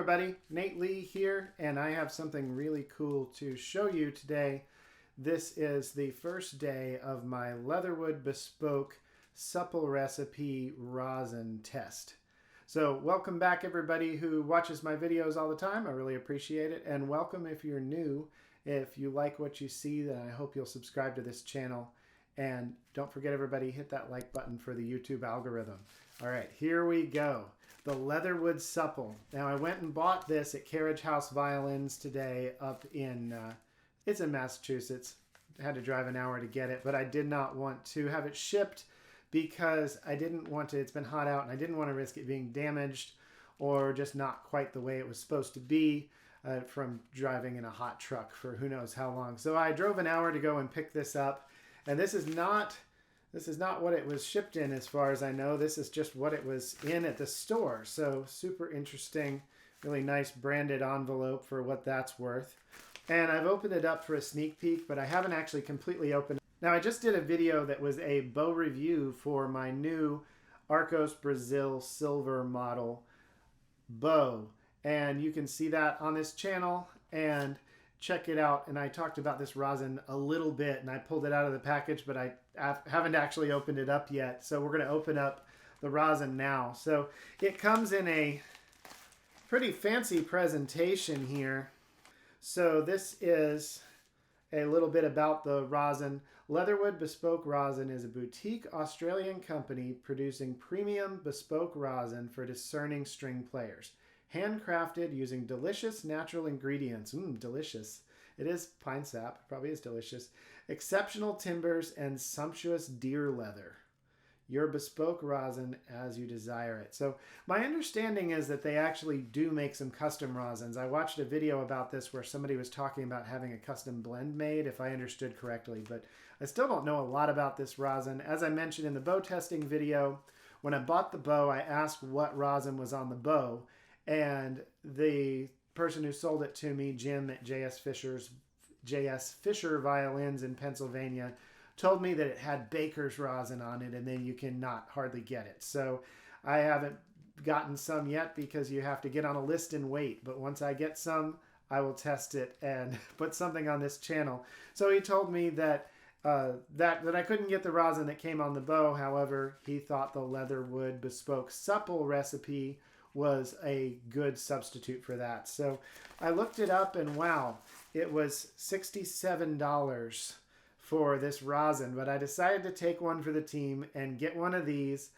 everybody, Nate Lee here, and I have something really cool to show you today. This is the first day of my Leatherwood Bespoke Supple Recipe Rosin test. So welcome back everybody who watches my videos all the time. I really appreciate it, and welcome if you're new. If you like what you see, then I hope you'll subscribe to this channel. And don't forget everybody, hit that like button for the YouTube algorithm. All right, here we go. The Leatherwood Supple. Now I went and bought this at Carriage House Violins today up in, it's in Massachusetts. I had to drive an hour to get it, but I did not want to have it shipped because I didn't want to, it's been hot out and I didn't want to risk it being damaged or just not quite the way it was supposed to be from driving in a hot truck for who knows how long. So I drove an hour to go and pick this up, and this is not what it was shipped in as far as I know. This is just what it was in at the store. So super interesting, really nice branded envelope for what that's worth. And I've opened it up for a sneak peek, but I haven't actually completely opened it. Now I just did a video that was a bow review for my new Arcos Brazil silver model bow. And you can see that on this channel and check it out. And I talked about this rosin a little bit and I pulled it out of the package, but I haven't actually opened it up yet. So we're going to open up the rosin now. So it comes in a pretty fancy presentation here. So this is a little bit about the rosin. Leatherwood Bespoke Rosin is a boutique Australian company producing premium bespoke rosin for discerning string players. Handcrafted using delicious natural ingredients. Delicious. It is pine sap. It probably is delicious. Exceptional timbers and sumptuous deer leather. Your bespoke rosin as you desire it. So my understanding is that they actually do make some custom rosins. I watched a video about this where somebody was talking about having a custom blend made, if I understood correctly, but I still don't know a lot about this rosin. As I mentioned in the bow testing video, when I bought the bow, I asked what rosin was on the bow, and the person who sold it to me, Jim at J.S. Fisher Violins in Pennsylvania, told me that it had baker's rosin on it, and then you cannot hardly get it. So I haven't gotten some yet because you have to get on a list and wait. But once I get some, I will test it and put something on this channel. So he told me that that I couldn't get the rosin that came on the bow. However, he thought the Leatherwood Bespoke Supple recipe was a good substitute for that. So I looked it up and wow, it was $67 for this rosin, but I decided to take one for the team and get one of these,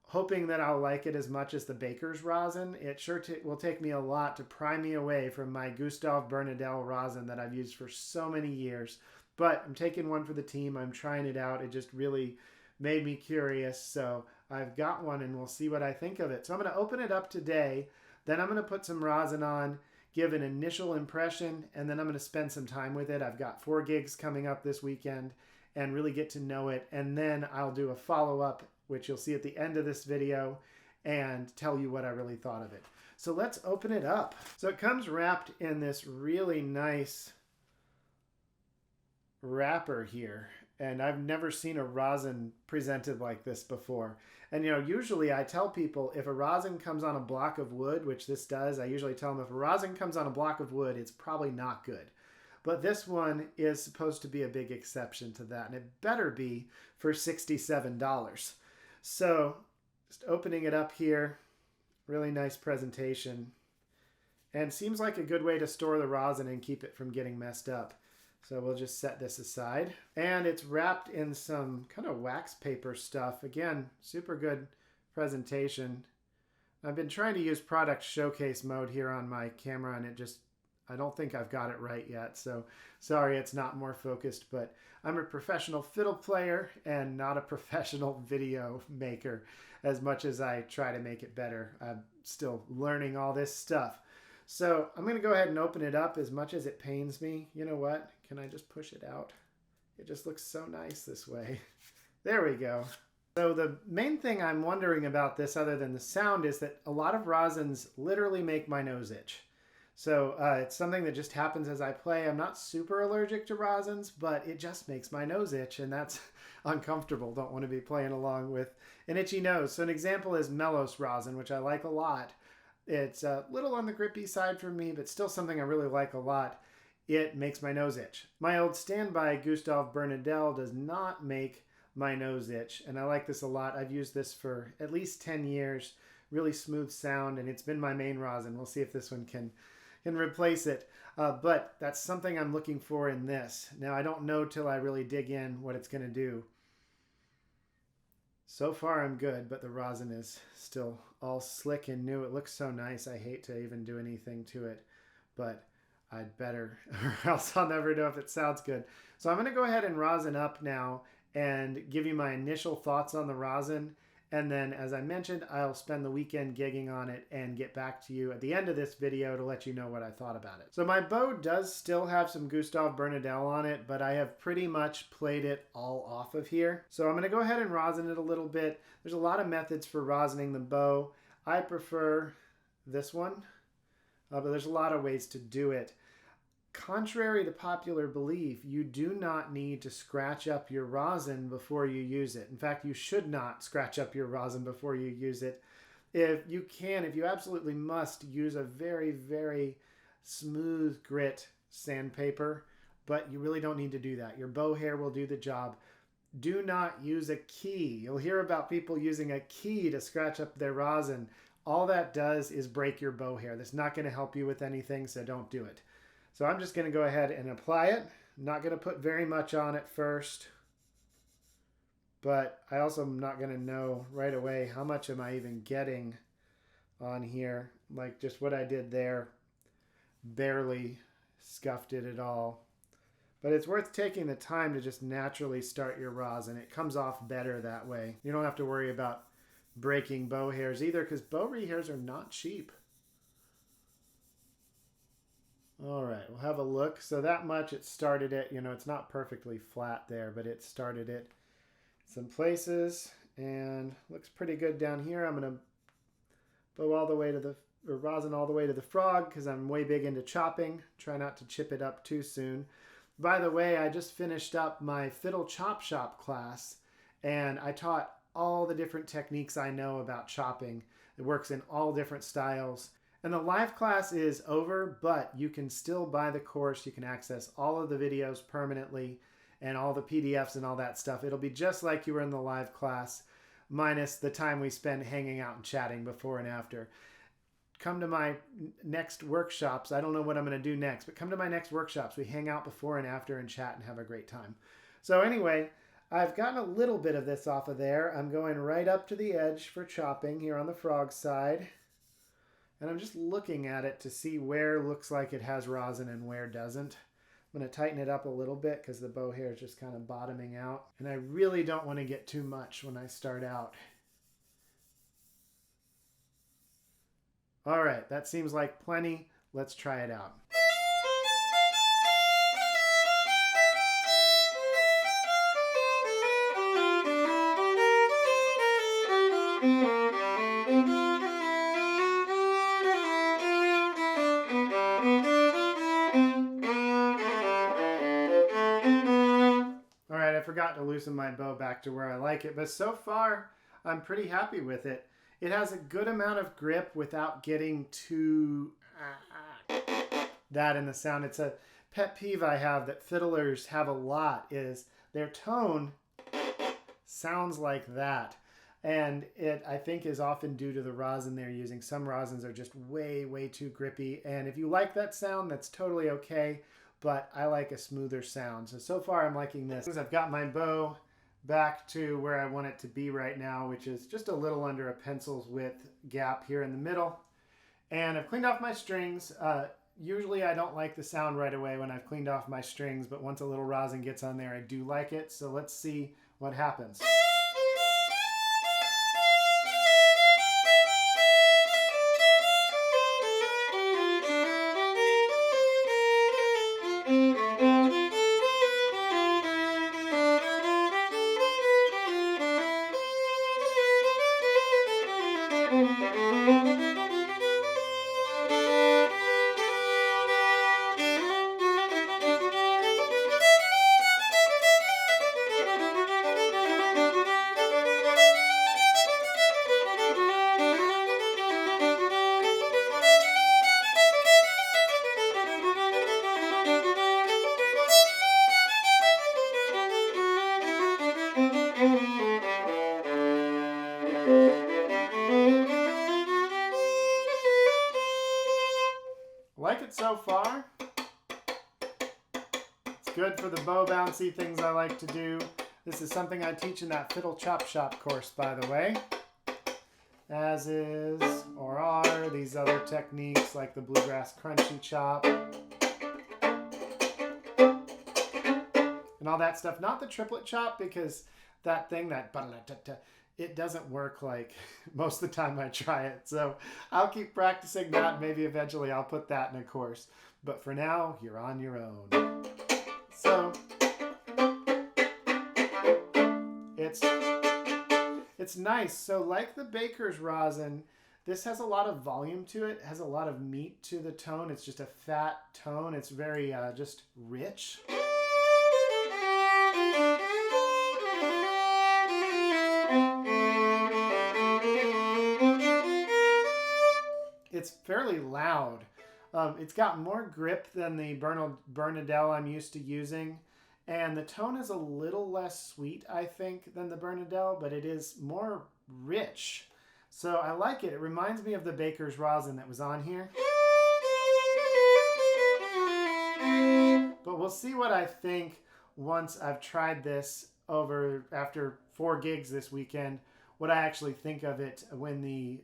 hoping that I'll like it as much as the baker's rosin. It sure will take me a lot to pry me away from my 𝐁𝐨𝐵 rosin that I've used for so many years, but I'm taking one for the team. I'm trying it out. It just really made me curious, so I've got one and we'll see what I think of it. So I'm going to open it up today, then I'm going to put some rosin on, give an initial impression, and then I'm going to spend some time with it. I've got 4 gigs coming up this weekend and really get to know it, and then I'll do a follow-up, which you'll see at the end of this video, and tell you what I really thought of it. So let's open it up. So it comes wrapped in this really nice wrapper here, and I've never seen a rosin presented like this before. And you know, usually I tell people if a rosin comes on a block of wood, which this does, I usually tell them if a rosin comes on a block of wood, it's probably not good. But this one is supposed to be a big exception to that, and it better be for $67. So just opening it up here, really nice presentation, and seems like a good way to store the rosin and keep it from getting messed up. So we'll just set this aside. And it's wrapped in some kind of wax paper stuff. Again, super good presentation. I've been trying to use product showcase mode here on my camera, and I don't think I've got it right yet. So sorry it's not more focused, but I'm a professional fiddle player and not a professional video maker. As much as I try to make it better, I'm still learning all this stuff. So I'm going to go ahead and open it up, as much as it pains me. You know what? Can I just push it out? It just looks so nice this way. There we go. So the main thing I'm wondering about this, other than the sound, is that a lot of rosins literally make my nose itch. So it's something that just happens as I play. I'm not super allergic to rosins, but it just makes my nose itch, and that's uncomfortable. Don't want to be playing along with an itchy nose. So an example is Melos rosin, which I like a lot. It's a little on the grippy side for me, but still something I really like a lot. It makes my nose itch. My old standby Gustave Bernadel does not make my nose itch, and I like this a lot. I've used this for at least 10 years. Really smooth sound, and it's been my main rosin. We'll see if this one can replace it. But that's something I'm looking for in this. Now, I don't know till I really dig in what it's going to do. So far, I'm good, but the rosin is still all slick and new. It looks so nice. I hate to even do anything to it, but I'd better, or else I'll never know if it sounds good. So I'm going to go ahead and rosin up now and give you my initial thoughts on the rosin. And then, as I mentioned, I'll spend the weekend gigging on it and get back to you at the end of this video to let you know what I thought about it. So my bow does still have some Gustave Bernadel on it, but I have pretty much played it all off of here. So I'm going to go ahead and rosin it a little bit. There's a lot of methods for rosining the bow. I prefer this one, but there's a lot of ways to do it. Contrary to popular belief, you do not need to scratch up your rosin before you use it. In fact, you should not scratch up your rosin before you use it. If you can, if you absolutely must, use a very, very smooth grit sandpaper, but you really don't need to do that. Your bow hair will do the job. Do not use a key. You'll hear about people using a key to scratch up their rosin. All that does is break your bow hair. That's not going to help you with anything, so don't do it. So I'm just going to go ahead and apply it. I'm not going to put very much on it first, but I also am not going to know right away how much am I even getting on here. Like just what I did there, barely scuffed it at all. But it's worth taking the time to just naturally start your rosin. It comes off better that way. You don't have to worry about breaking bow hairs either, because bow re-hairs are not cheap. All right, we'll have a look. So that much, it started it. You know, it's not perfectly flat there, but it started it some places and looks pretty good down here. I'm going to bow all the way to the, or rosin all the way to the frog because I'm way big into chopping. Try not to chip it up too soon. By the way, I just finished up my fiddle chop shop class and I taught all the different techniques I know about chopping. It works in all different styles. And the live class is over, but you can still buy the course. You can access all of the videos permanently and all the PDFs and all that stuff. It'll be just like you were in the live class, minus the time we spend hanging out and chatting before and after. Come to my next workshops. I don't know what I'm going to do next, but come to my next workshops. We hang out before and after and chat and have a great time. So anyway, I've gotten a little bit of this off of there. I'm going right up to the edge for chopping here on the frog side. And I'm just looking at it to see where looks like it has rosin and where doesn't. I'm going to tighten it up a little bit because the bow hair is just kind of bottoming out. And I really don't want to get too much when I start out. All right, that seems like plenty. Let's try it out. I forgot to loosen my bow back to where I like it, but so far I'm pretty happy with it. It has a good amount of grip without getting too that in the sound. It's a pet peeve I have that fiddlers have a lot, is their tone sounds like that. And it, I think, is often due to the rosin they're using. Some rosins are just way, way too grippy. And if you like that sound, that's totally okay. But I like a smoother sound. So far I'm liking this. I've got my bow back to where I want it to be right now, which is just a little under a pencil's width gap here in the middle. And I've cleaned off my strings. Usually I don't like the sound right away when I've cleaned off my strings, but once a little rosin gets on there, I do like it. So let's see what happens. Like it so far. It's good for the bow bouncy things I like to do. This is something I teach in that fiddle chop shop course, by the way. As is, or are, these other techniques like the bluegrass crunchy chop. And all that stuff. Not the triplet chop, because that thing, that it doesn't work like most of the time I try it. So I'll keep practicing that. Maybe eventually I'll put that in a course. But for now, you're on your own. So it's nice. So like the baker's rosin, this has a lot of volume to it. It has a lot of meat to the tone. It's just a fat tone. It's very just rich. It's fairly loud. It's got more grip than the Bernadelle I'm used to using. And the tone is a little less sweet, I think, than the Bernadelle, but it is more rich. So I like it. It reminds me of the baker's rosin that was on here. But we'll see what I think once I've tried this over after 4 gigs this weekend, what I actually think of it when the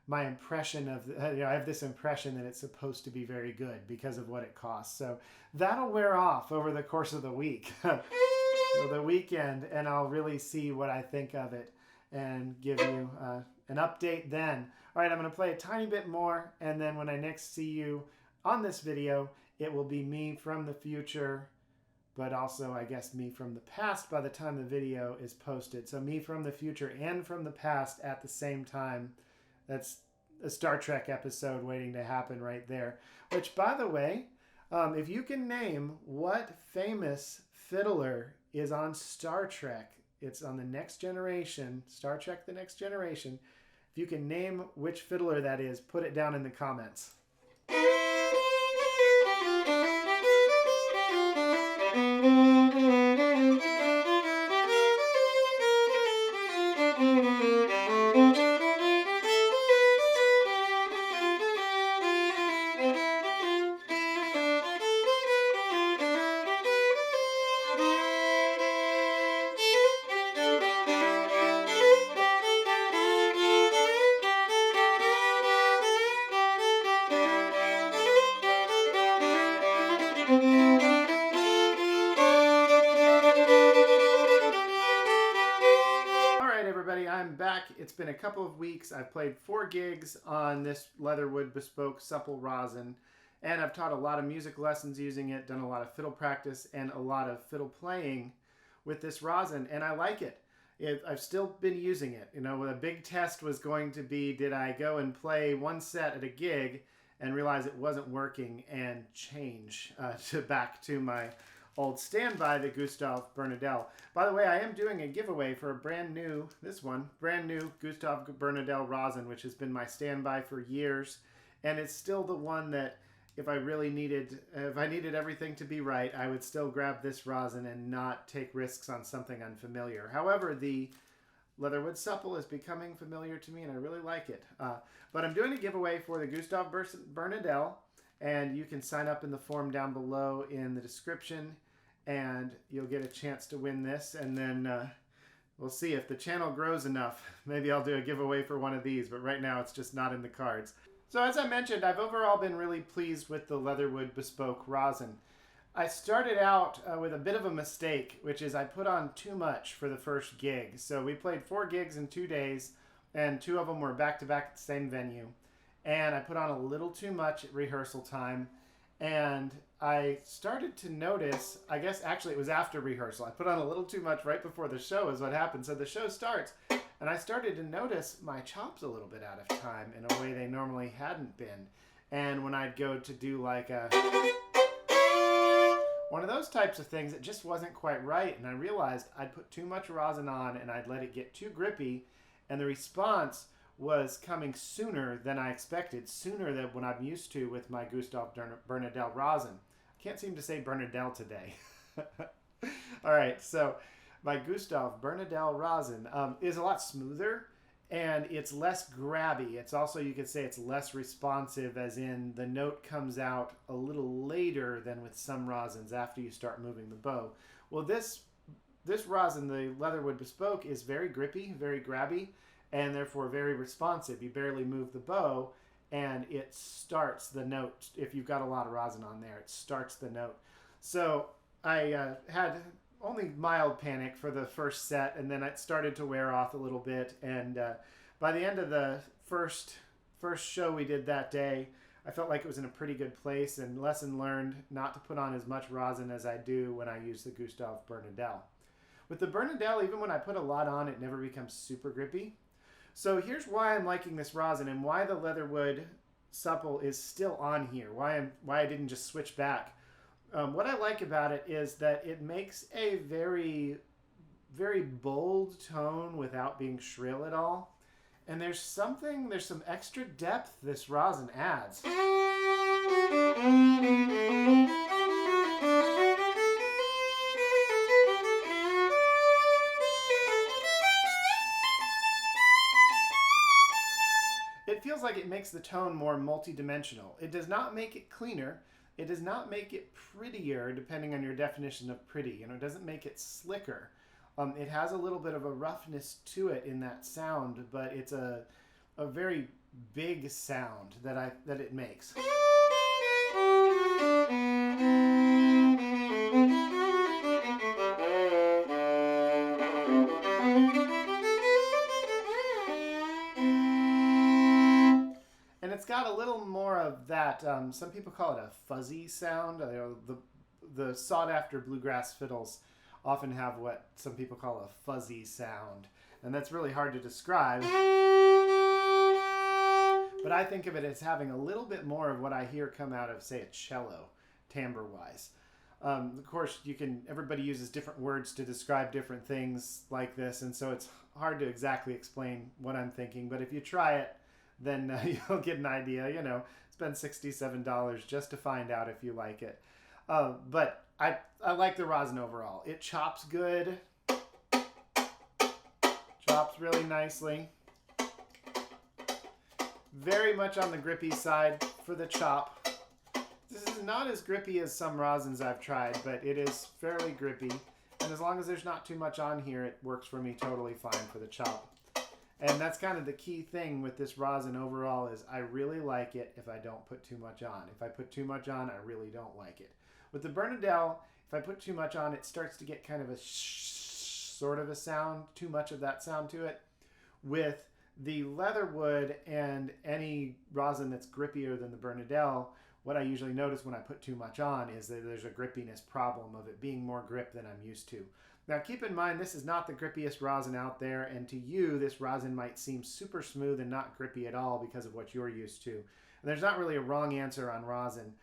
my impression of I have this impression that it's supposed to be very good because of what it costs. So that'll wear off over the course of the week, so the weekend, and I'll really see what I think of it and give you an update then. All right, I'm going to play a tiny bit more, and then when I next see you on this video, it will be me from the future, but also, I guess, me from the past by the time the video is posted. So me from the future and from the past at the same time. That's a Star Trek episode waiting to happen right there. Which, by the way, if you can name what famous fiddler is on Star Trek, it's on the Next Generation, Star Trek The Next Generation. If you can name which fiddler that is, put it down in the comments. I'm back. It's been a couple of weeks. I've played 4 gigs on this Leatherwood Bespoke Supple Rosin, and I've taught a lot of music lessons using it, done a lot of fiddle practice, and a lot of fiddle playing with this rosin, and I like it. I've still been using it. You know, a big test was going to be, did I go and play one set at a gig and realize it wasn't working and change back to my old standby, the Gustave Bernadelle. By the way, I am doing a giveaway for a brand new Gustave Bernadelle rosin, which has been my standby for years, and it's still the one that if I needed everything to be right, I would still grab this rosin and not take risks on something unfamiliar. However, the Leatherwood Supple is becoming familiar to me, and I really like it. But I'm doing a giveaway for the Gustave Bernadelle, and you can sign up in the form down below in the description, and you'll get a chance to win this. And then we'll see if the channel grows enough. Maybe I'll do a giveaway for one of these, but right now it's just not in the cards. So as I mentioned, I've overall been really pleased with the Leatherwood Bespoke Rosin. I started out with a bit of a mistake, which is I put on too much for the first gig. So we played 4 gigs in 2 days, and 2 of them were back-to-back at the same venue. And I put on a little too much at rehearsal time, and I started to notice, I guess actually it was after rehearsal, I put on a little too much right before the show is what happened. So the show starts, and I started to notice my chops a little bit out of time in a way they normally hadn't been. And when I'd go to do like one of those types of things, it just wasn't quite right, and I realized I'd put too much rosin on and I'd let it get too grippy, and the response was coming sooner than I expected, sooner than what I'm used to with my Gustave Bernadelle rosin. I can't seem to say Bernadelle today. All right, so my Gustave Bernadelle rosin is a lot smoother, and it's less grabby. It's also, you could say, it's less responsive, as in the note comes out a little later than with some rosins after you start moving the bow. Well, this rosin, the Leatherwood Bespoke, is very grippy, very grabby, and therefore very responsive. You barely move the bow, and it starts the note. If you've got a lot of rosin on there, it starts the note. So I had only mild panic for the first set, and then it started to wear off a little bit. And by the end of the first show we did that day, I felt like it was in a pretty good place, and lesson learned not to put on as much rosin as I do when I use the 𝘀𝐸𝐵. With the 𝐵, even when I put a lot on, it never becomes super grippy. So here's why I'm liking this rosin and why the Leatherwood Supple is still on here, why I didn't just switch back. What I like about it is that it makes a very, very bold tone without being shrill at all. And there's some extra depth this rosin adds. It feels like it makes the tone more multi-dimensional. It does not make it cleaner. It does not make it prettier, depending on your definition of pretty. You know, it doesn't make it slicker. It has a little bit of a roughness to it in that sound, but it's a very big sound that it makes. And it's got a little more of that, some people call it a fuzzy sound. The sought-after bluegrass fiddles often have what some people call a fuzzy sound. And that's really hard to describe. But I think of it as having a little bit more of what I hear come out of, say, a cello, timbre-wise. Of course, everybody uses different words to describe different things like this, and so it's hard to exactly explain what I'm thinking. But if you try it, then you'll get an idea. You know, spend $67 just to find out if you like it. But I like the rosin overall. It chops good. Chops really nicely. Very much on the grippy side for the chop. This is not as grippy as some rosins I've tried, but it is fairly grippy. And as long as there's not too much on here, it works for me totally fine for the chop. And that's kind of the key thing with this rosin overall, is I really like it if I don't put too much on. If I put too much on, I really don't like it. With the 𝐵, if I put too much on, it starts to get kind of a sort of a sound, too much of that sound to it. With the Leatherwood and any rosin that's grippier than the 𝐵, what I usually notice when I put too much on is that there's a grippiness problem of it being more grip than I'm used to. Now keep in mind, this is not the grippiest rosin out there, and to you this rosin might seem super smooth and not grippy at all because of what you're used to. And there's not really a wrong answer on rosin.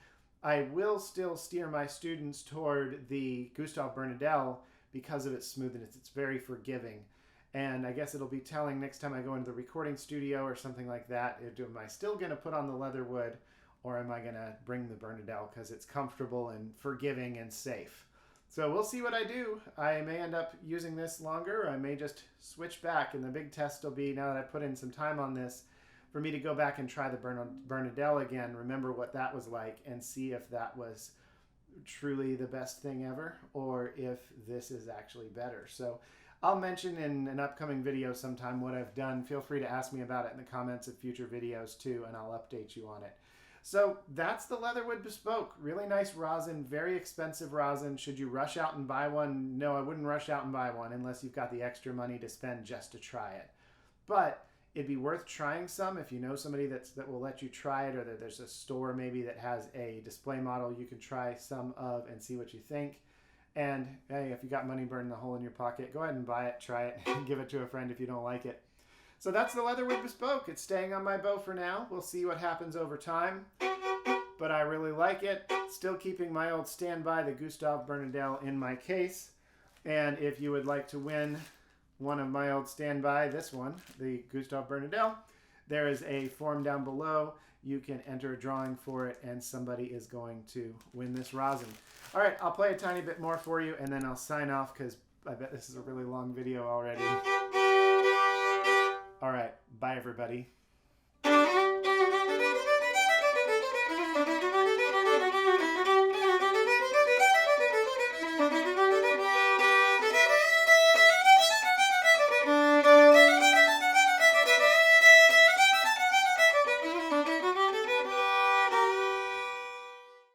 I will still steer my students toward the 𝘀𝐸𝐵 because of its smoothness. It's very forgiving. And I guess it'll be telling next time I go into the recording studio or something like that, am I still going to put on the Leatherwood, or am I going to bring the 𝐵 because it's comfortable and forgiving and safe? So we'll see what I do. I may end up using this longer. I may just switch back, and the big test will be, now that I put in some time on this, for me to go back and try the 𝐵 again, remember what that was like, and see if that was truly the best thing ever, or if this is actually better. So I'll mention in an upcoming video sometime what I've done. Feel free to ask me about it in the comments of future videos too, and I'll update you on it. So that's the Leatherwood Bespoke. Really nice rosin, very expensive rosin. Should you rush out and buy one? No, I wouldn't rush out and buy one unless you've got the extra money to spend just to try it. But it'd be worth trying some if you know somebody that will let you try it, or that there's a store maybe that has a display model you can try some of and see what you think. And hey, if you got money burning a hole in your pocket, go ahead and buy it, try it, and give it to a friend if you don't like it. So that's the Leatherwood Bespoke. It's staying on my bow for now. We'll see what happens over time. But I really like it. Still keeping my old standby, the 𝘀𝐸𝐵 in my case. And if you would like to win one of my old standby, this one, the 𝘀𝐸𝐵, there is a form down below. You can enter a drawing for it, and somebody is going to win this rosin. All right, I'll play a tiny bit more for you, and then I'll sign off because I bet this is a really long video already. All right. Bye, everybody.